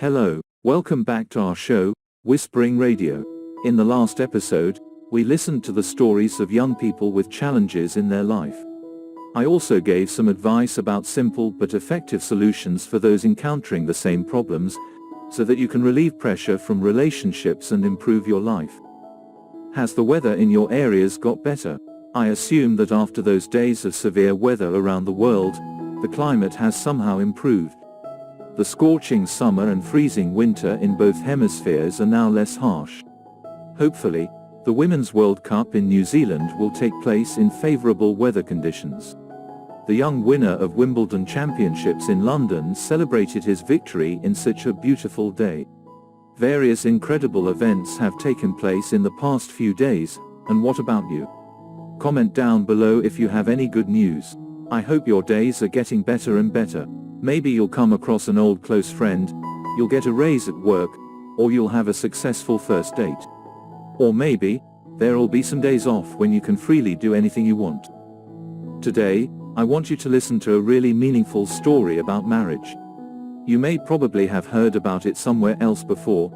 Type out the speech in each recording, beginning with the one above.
Hello, welcome back to our show, Whispering Radio. In the last episode, we listened to the stories of young people with challenges in their life. I also gave some advice about simple but effective solutions for those encountering the same problems, so that you can relieve pressure from relationships and improve your life. Has the weather in your areas got better? I assume that after those days of severe weather around the world, the climate has somehow improved. The scorching summer and freezing winter in both hemispheres are now less harsh. Hopefully, the Women's World Cup in New Zealand will take place in favorable weather conditions. The young winner of Wimbledon Championships in London celebrated his victory in such a beautiful day. Various incredible events have taken place in the past few days, and what about you? Comment down below if you have any good news. I hope your days are getting better and better. Maybe you'll come across an old close friend, you'll get a raise at work, or you'll have a successful first date. Or maybe, there'll be some days off when you can freely do anything you want. Today, I want you to listen to a really meaningful story about marriage. You may probably have heard about it somewhere else before,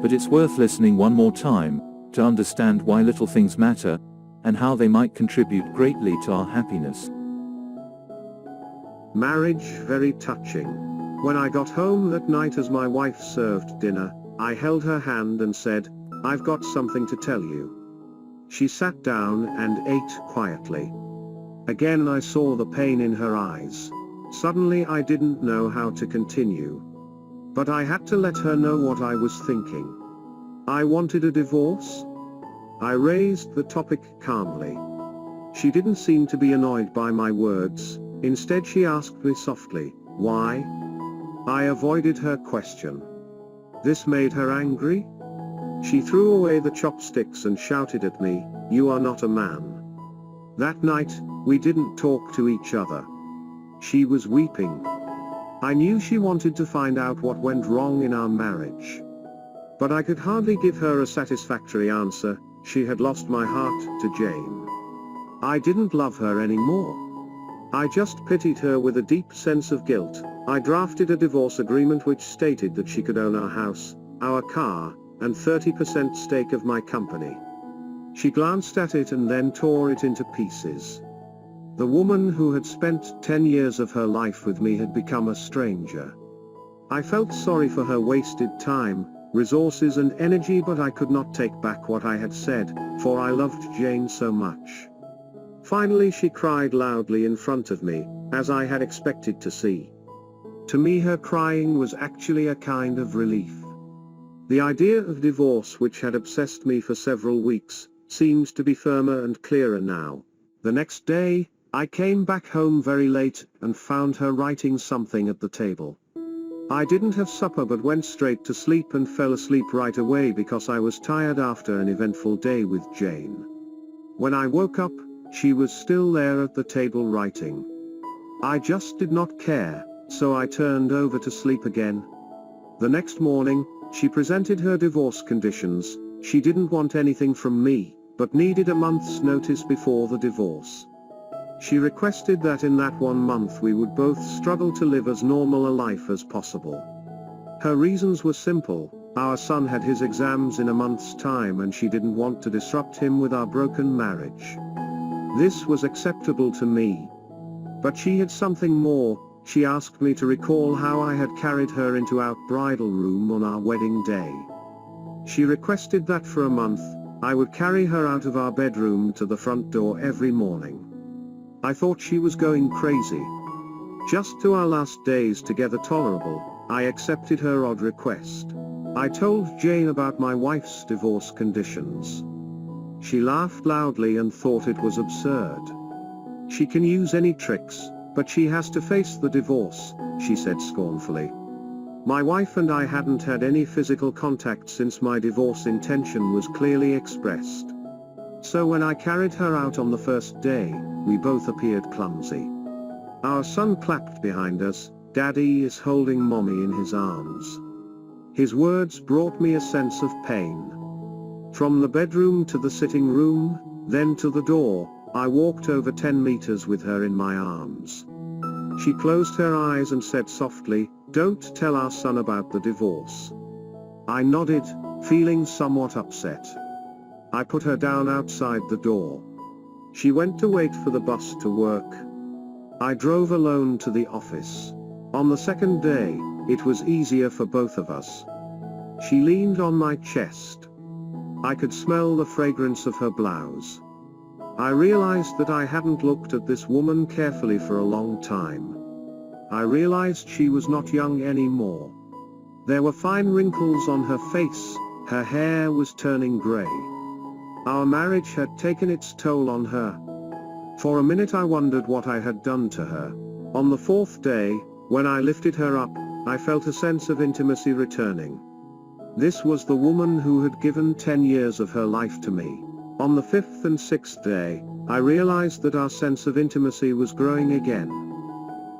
but it's worth listening one more time, to understand why little things matter, and how they might contribute greatly to our happiness. Marriage very touching. When I got home that night as my wife served dinner, I held her hand and said, "I've got something to tell you." She sat down and ate quietly. Again I saw the pain in her eyes. Suddenly I didn't know how to continue. But I had to let her know what I was thinking. I wanted a divorce. I raised the topic calmly. She didn't seem to be annoyed by my words. Instead she asked me softly, "Why?" I avoided her question. This made her angry. She threw away the chopsticks and shouted at me, "You are not a man." That night, we didn't talk to each other. She was weeping. I knew she wanted to find out what went wrong in our marriage. But I could hardly give her a satisfactory answer. She had lost my heart to Jane. I didn't love her anymore. I just pitied her with a deep sense of guilt. I drafted a divorce agreement which stated that she could own our house, our car, and 30% stake of my company. She glanced at it and then tore it into pieces. The woman who had spent 10 years of her life with me had become a stranger. I felt sorry for her wasted time, resources and energy, but I could not take back what I had said, for I loved Jane so much. Finally she cried loudly in front of me, as I had expected to see. To me her crying was actually a kind of relief. The idea of divorce, which had obsessed me for several weeks, seemed to be firmer and clearer now. The next day, I came back home very late and found her writing something at the table. I didn't have supper but went straight to sleep and fell asleep right away because I was tired after an eventful day with Jane. When I woke up, she was still there at the table writing. I just did not care, so I turned over to sleep again. The next morning, she presented her divorce conditions. She didn't want anything from me, but needed a month's notice before the divorce. She requested that in that 1 month we would both struggle to live as normal a life as possible. Her reasons were simple. Our son had his exams in a month's time and she didn't want to disrupt him with our broken marriage. This was acceptable to me. But she had something more. She asked me to recall how I had carried her into our bridal room on our wedding day. She requested that for a month, I would carry her out of our bedroom to the front door every morning. I thought she was going crazy. Just to our last days together tolerable, I accepted her odd request. I told Jane about my wife's divorce conditions. She laughed loudly and thought it was absurd. She can use any tricks, but she has to face the divorce, she said scornfully. My wife and I hadn't had any physical contact since my divorce intention was clearly expressed. So when I carried her out on the first day, we both appeared clumsy. Our son clapped behind us. "Daddy is holding mommy in his arms." His words brought me a sense of pain. From the bedroom to the sitting room, then to the door, I walked over 10 meters with her in my arms. She closed her eyes and said softly, "Don't tell our son about the divorce." I nodded, feeling somewhat upset. I put her down outside the door. She went to wait for the bus to work. I drove alone to the office. On the second day, it was easier for both of us. She leaned on my chest. I could smell the fragrance of her blouse. I realized that I hadn't looked at this woman carefully for a long time. I realized she was not young anymore. There were fine wrinkles on her face, her hair was turning gray. Our marriage had taken its toll on her. For a minute I wondered what I had done to her. On the fourth day, when I lifted her up, I felt a sense of intimacy returning. This was the woman who had given 10 years of her life to me. On the fifth and sixth day, I realized that our sense of intimacy was growing again.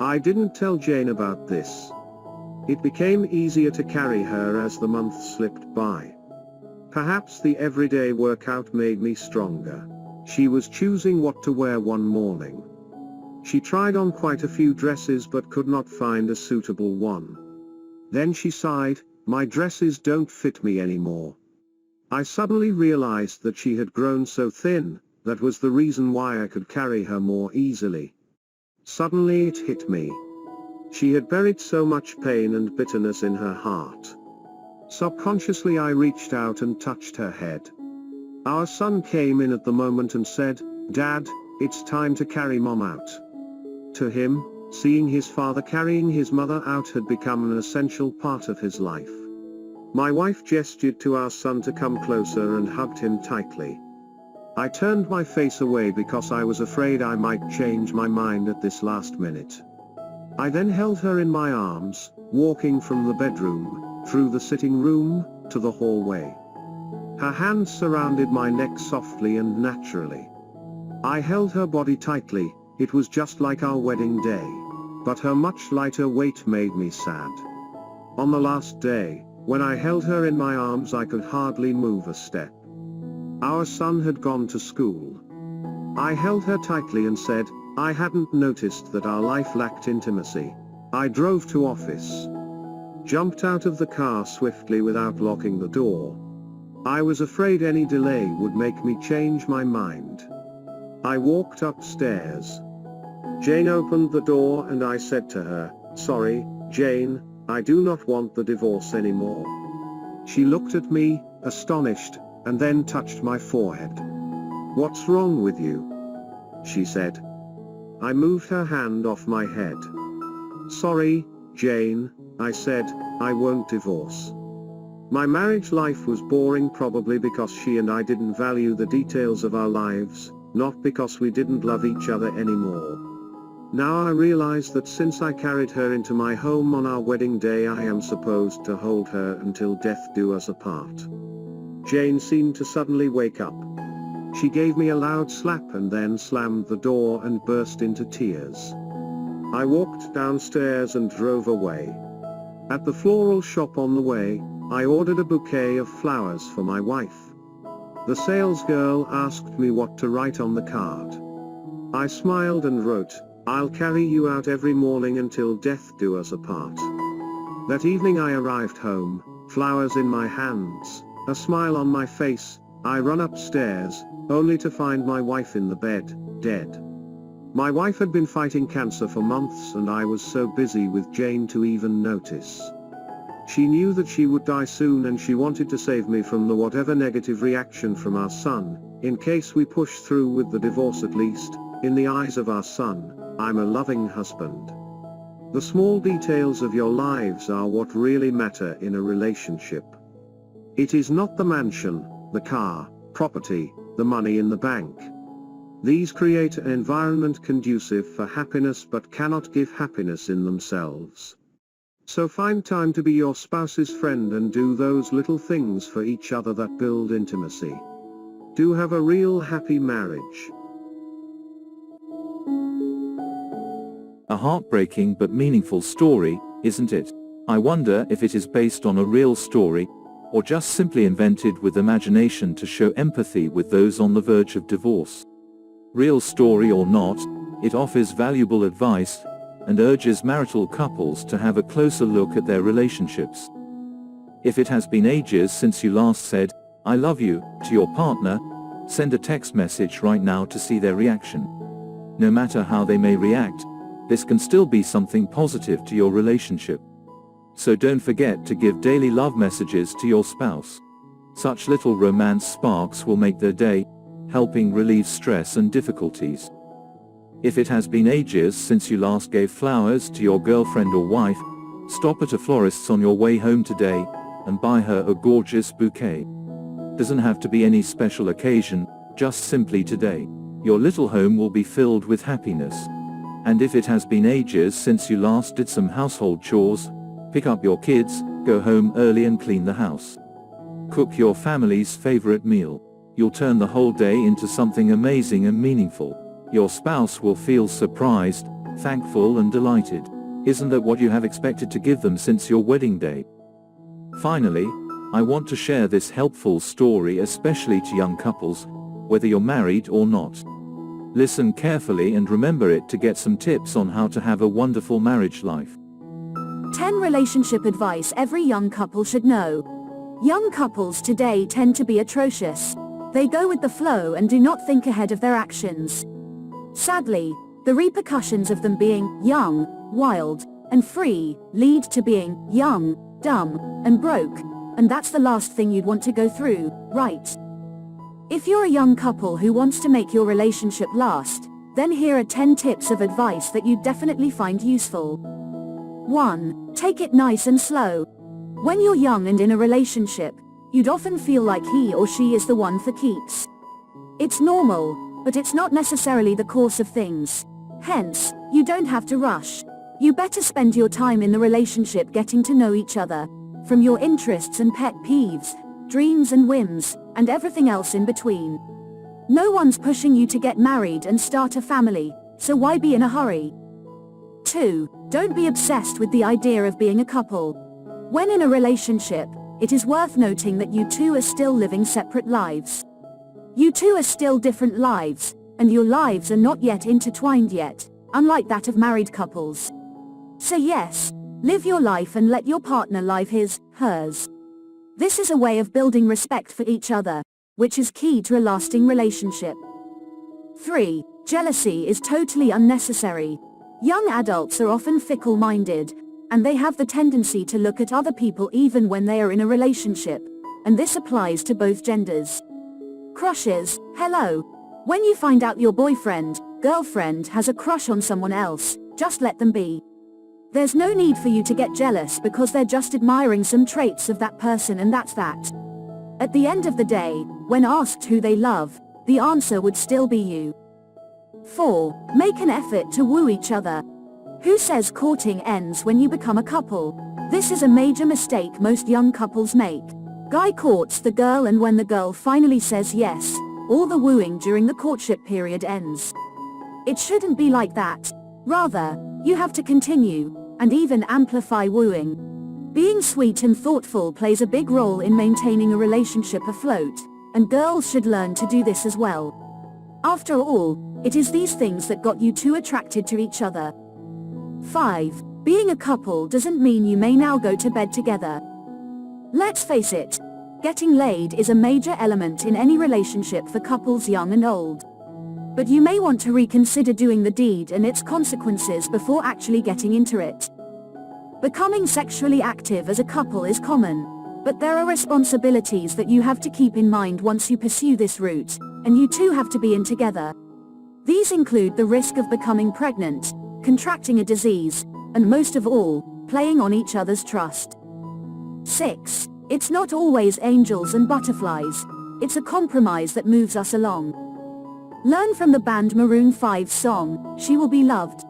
I didn't tell Jane about this. It became easier to carry her as the months slipped by. Perhaps the everyday workout made me stronger. She was choosing what to wear one morning. She tried on quite a few dresses but could not find a suitable one. Then she sighed, "My dresses don't fit me anymore." I suddenly realized that she had grown so thin, that was the reason why I could carry her more easily. Suddenly it hit me. She had buried so much pain and bitterness in her heart. Subconsciously I reached out and touched her head. Our son came in at the moment and said, "Dad, it's time to carry Mom out." To him, seeing his father carrying his mother out had become an essential part of his life. My wife gestured to our son to come closer and hugged him tightly. I turned my face away because I was afraid I might change my mind at this last minute. I then held her in my arms, walking from the bedroom, through the sitting room, to the hallway. Her hands surrounded my neck softly and naturally. I held her body tightly, it was just like our wedding day. But her much lighter weight made me sad. On the last day, when I held her in my arms I could hardly move a step. Our son had gone to school. I held her tightly and said, I hadn't noticed that our life lacked intimacy. I drove to office. Jumped out of the car swiftly without locking the door. I was afraid any delay would make me change my mind. I walked upstairs. Jane opened the door and I said to her, "Sorry, Jane, I do not want the divorce anymore." She looked at me, astonished, and then touched my forehead. "What's wrong with you?" she said. I moved her hand off my head. "Sorry, Jane," I said, "I won't divorce." My marriage life was boring probably because she and I didn't value the details of our lives, not because we didn't love each other anymore. Now I realize that since I carried her into my home on our wedding day I am supposed to hold her until death do us apart. Jane seemed to suddenly wake up. She gave me a loud slap and then slammed the door and burst into tears. I walked downstairs and drove away. At the floral shop on the way, I ordered a bouquet of flowers for my wife. The salesgirl asked me what to write on the card. I smiled and wrote, "I'll carry you out every morning until death do us apart." That evening I arrived home, flowers in my hands, a smile on my face. I run upstairs, only to find my wife in the bed, dead. My wife had been fighting cancer for months and I was so busy with Jane to even notice. She knew that she would die soon and she wanted to save me from the whatever negative reaction from our son, in case we push through with the divorce at least. In the eyes of our son, I'm a loving husband. The small details of your lives are what really matter in a relationship. It is not the mansion, the car, property, the money in the bank. These create an environment conducive for happiness but cannot give happiness in themselves. So find time to be your spouse's friend and do those little things for each other that build intimacy. Do have a real happy marriage. A heartbreaking but meaningful story, isn't it? I wonder if it is based on a real story, or just simply invented with imagination to show empathy with those on the verge of divorce. Real story or not, it offers valuable advice, and urges marital couples to have a closer look at their relationships. If it has been ages since you last said, "I love you," to your partner, send a text message right now to see their reaction. No matter how they may react, this can still be something positive to your relationship. So don't forget to give daily love messages to your spouse. Such little romance sparks will make their day, helping relieve stress and difficulties. If it has been ages since you last gave flowers to your girlfriend or wife, stop at a florist's on your way home today and buy her a gorgeous bouquet. Doesn't have to be any special occasion, just simply today. Your little home will be filled with happiness. And if it has been ages since you last did some household chores, pick up your kids, go home early and clean the house. Cook your family's favorite meal. You'll turn the whole day into something amazing and meaningful. Your spouse will feel surprised, thankful and delighted. Isn't that what you have expected to give them since your wedding day? Finally, I want to share this helpful story especially to young couples, whether you're married or not. Listen carefully and remember it to get some tips on how to have a wonderful marriage life. 10 relationship advice every young couple should know. Young couples today tend to be atrocious. They go with the flow and do not think ahead of their actions. Sadly, the repercussions of them being young, wild, and free lead to being young, dumb, and broke, and that's the last thing you'd want to go through, right? If you're a young couple who wants to make your relationship last, then here are 10 tips of advice that you'd definitely find useful. 1. Take it nice and slow. When you're young and in a relationship, you'd often feel like he or she is the one for keeps. It's normal, but it's not necessarily the course of things. Hence, you don't have to rush. You better spend your time in the relationship getting to know each other, from your interests and pet peeves, dreams and whims, and everything else in between. No one's pushing you to get married and start a family, so why be in a hurry? 2. Don't be obsessed with the idea of being a couple. When in a relationship, it is worth noting that you two are still living separate lives. You two are still different lives, and your lives are not yet intertwined yet, unlike that of married couples. So yes, live your life and let your partner live his, hers. This is a way of building respect for each other, which is key to a lasting relationship. 3. Jealousy is totally unnecessary. Young adults are often fickle-minded, and they have the tendency to look at other people even when they are in a relationship, and this applies to both genders. Crushes, hello. When you find out your boyfriend, girlfriend has a crush on someone else, just let them be. There's no need for you to get jealous because they're just admiring some traits of that person and that's that. At the end of the day, when asked who they love, the answer would still be you. 4. Make an effort to woo each other. Who says courting ends when you become a couple? This is a major mistake most young couples make. Guy courts the girl and when the girl finally says yes, all the wooing during the courtship period ends. It shouldn't be like that. Rather, you have to continue, and even amplify wooing. Being sweet and thoughtful plays a big role in maintaining a relationship afloat, and girls should learn to do this as well. After all, it is these things that got you two attracted to each other. 5. Being a couple doesn't mean you may now go to bed together. Let's face it, getting laid is a major element in any relationship for couples young and old. But you may want to reconsider doing the deed and its consequences before actually getting into it. Becoming sexually active as a couple is common, but there are responsibilities that you have to keep in mind once you pursue this route, and you two have to be in together. These include the risk of becoming pregnant, contracting a disease, and most of all, playing on each other's trust. 6. It's not always angels and butterflies. It's a compromise that moves us along. Learn from the band Maroon 5's song, She Will Be Loved.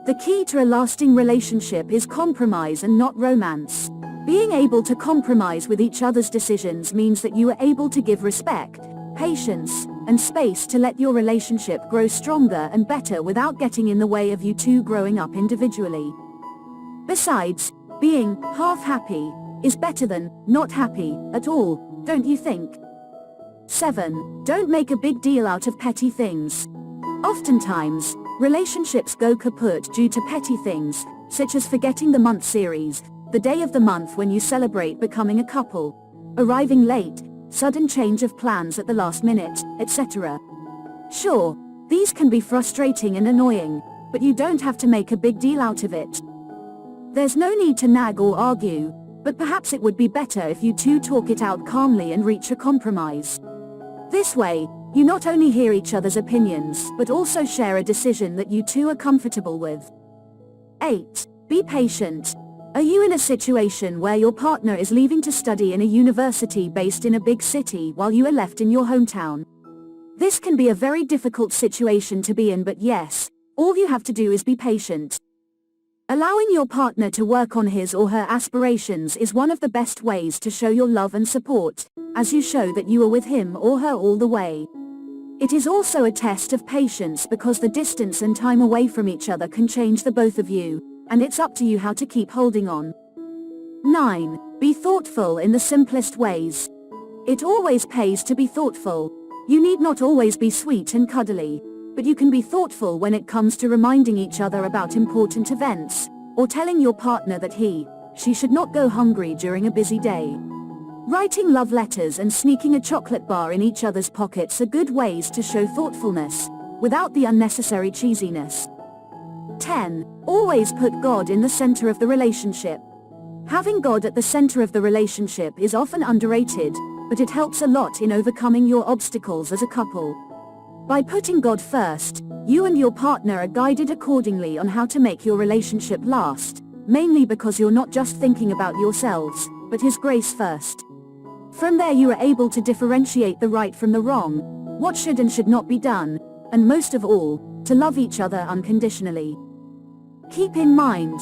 The key to a lasting relationship is compromise and not romance. Being able to compromise with each other's decisions means that you are able to give respect, patience, and space to let your relationship grow stronger and better without getting in the way of you two growing up individually. Besides, being half happy is better than not happy at all, don't you think? 7. Don't make a big deal out of petty things. Oftentimes, Relationships go kaput due to petty things, such as forgetting the month series, the day of the month when you celebrate becoming a couple, arriving late, sudden change of plans at the last minute, etc. Sure, these can be frustrating and annoying, but you don't have to make a big deal out of it. There's no need to nag or argue, but perhaps it would be better if you two talk it out calmly and reach a compromise. This way, you not only hear each other's opinions, but also share a decision that you two are comfortable with. 8. Be patient. Are you in a situation where your partner is leaving to study in a university based in a big city while you are left in your hometown? This can be a very difficult situation to be in, but yes, all you have to do is be patient. Allowing your partner to work on his or her aspirations is one of the best ways to show your love and support, as you show that you are with him or her all the way. It is also a test of patience because the distance and time away from each other can change the both of you, and it's up to you how to keep holding on. 9. Be thoughtful in the simplest ways. It always pays to be thoughtful. You need not always be sweet and cuddly, but you can be thoughtful when it comes to reminding each other about important events, or telling your partner that she should not go hungry during a busy day. Writing love letters and sneaking a chocolate bar in each other's pockets are good ways to show thoughtfulness, without the unnecessary cheesiness. 10. Always put God in the center of the relationship. Having God at the center of the relationship is often underrated, but it helps a lot in overcoming your obstacles as a couple. By putting God first, you and your partner are guided accordingly on how to make your relationship last, mainly because you're not just thinking about yourselves, but His grace first. From there you are able to differentiate the right from the wrong, what should and should not be done, and most of all, to love each other unconditionally. Keep in mind,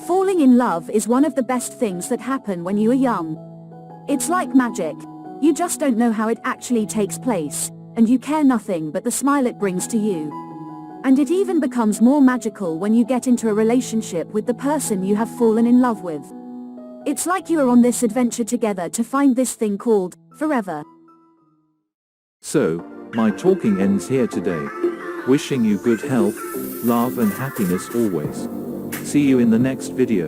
falling in love is one of the best things that happen when you are young. It's like magic. You just don't know how it actually takes place, and you care nothing but the smile it brings to you. And it even becomes more magical when you get into a relationship with the person you have fallen in love with. It's like you are on this adventure together to find this thing called forever. So, my talking ends here today. Wishing you good health, love and happiness always. See you in the next video.